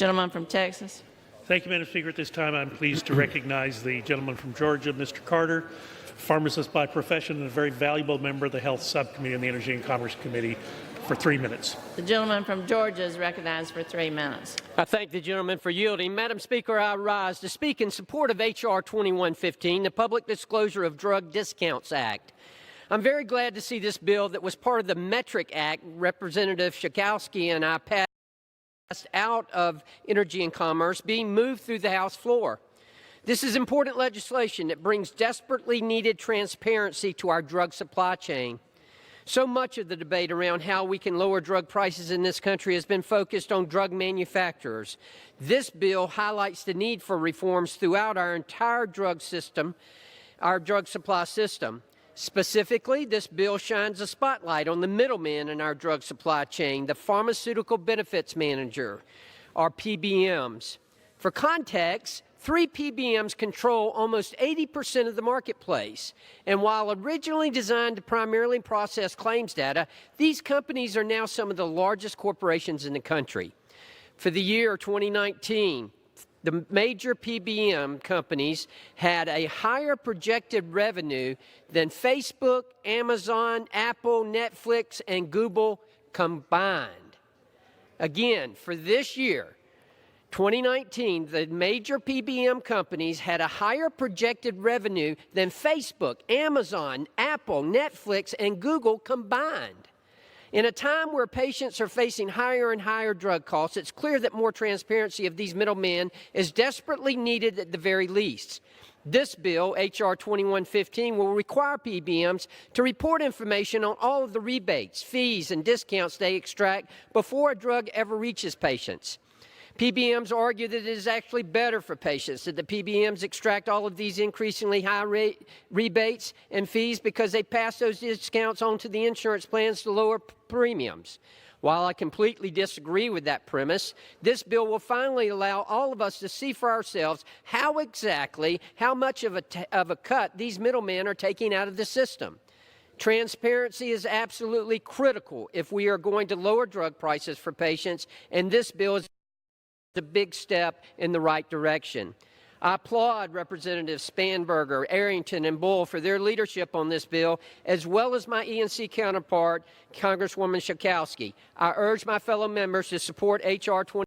Gentleman from Texas. Thank you, Madam Speaker. At this time, I'm pleased to recognize the gentleman from Georgia, Mr. Carter, pharmacist by profession and a very valuable member of the Health Subcommittee and the Energy and Commerce Committee, for 3 minutes. The gentleman from Georgia is recognized for 3 minutes. I thank the gentleman for yielding. Madam Speaker, I rise to speak in support of H.R. 2115, the Public Disclosure of Drug Discounts Act. I'm very glad to see this bill that was part of the Metric Act Representative Schakowsky and I passed out of Energy and Commerce being moved through the House floor. This is important legislation that brings desperately needed transparency to our drug supply chain. So much of the debate around how we can lower drug prices in this country has been focused on drug manufacturers. This bill highlights the need for reforms throughout our entire drug system, our drug supply system. Specifically, this bill shines a spotlight on the middlemen in our drug supply chain, the pharmaceutical benefits manager, or PBMs. For context, 3 PBMs control almost 80% of the marketplace. And while originally designed to primarily process claims data, these companies are now some of the largest corporations in the country. For the year 2019, the major PBM companies had a higher projected revenue than Facebook, Amazon, Apple, Netflix, and Google combined. Again, for this year, 2019, the major PBM companies had a higher projected revenue than Facebook, Amazon, Apple, Netflix, and Google combined. In a time where patients are facing higher and higher drug costs, it's clear that more transparency of these middlemen is desperately needed at the very least. This bill, H.R. 2115, will require PBMs to report information on all of the rebates, fees, and discounts they extract before a drug ever reaches patients. PBMs argue that it is actually better for patients that the PBMs extract all of these increasingly high rebates and fees because they pass those discounts on to the insurance plans to lower premiums. While I completely disagree with that premise, this bill will finally allow all of us to see for ourselves how much of a cut these middlemen are taking out of the system. Transparency is absolutely critical if we are going to lower drug prices for patients, and this bill is a big step in the right direction. I applaud Representatives Spanberger, Arrington, and Bull for their leadership on this bill, as well as my ENC counterpart, Congresswoman Schakowsky. I urge my fellow members to support H.R. 20.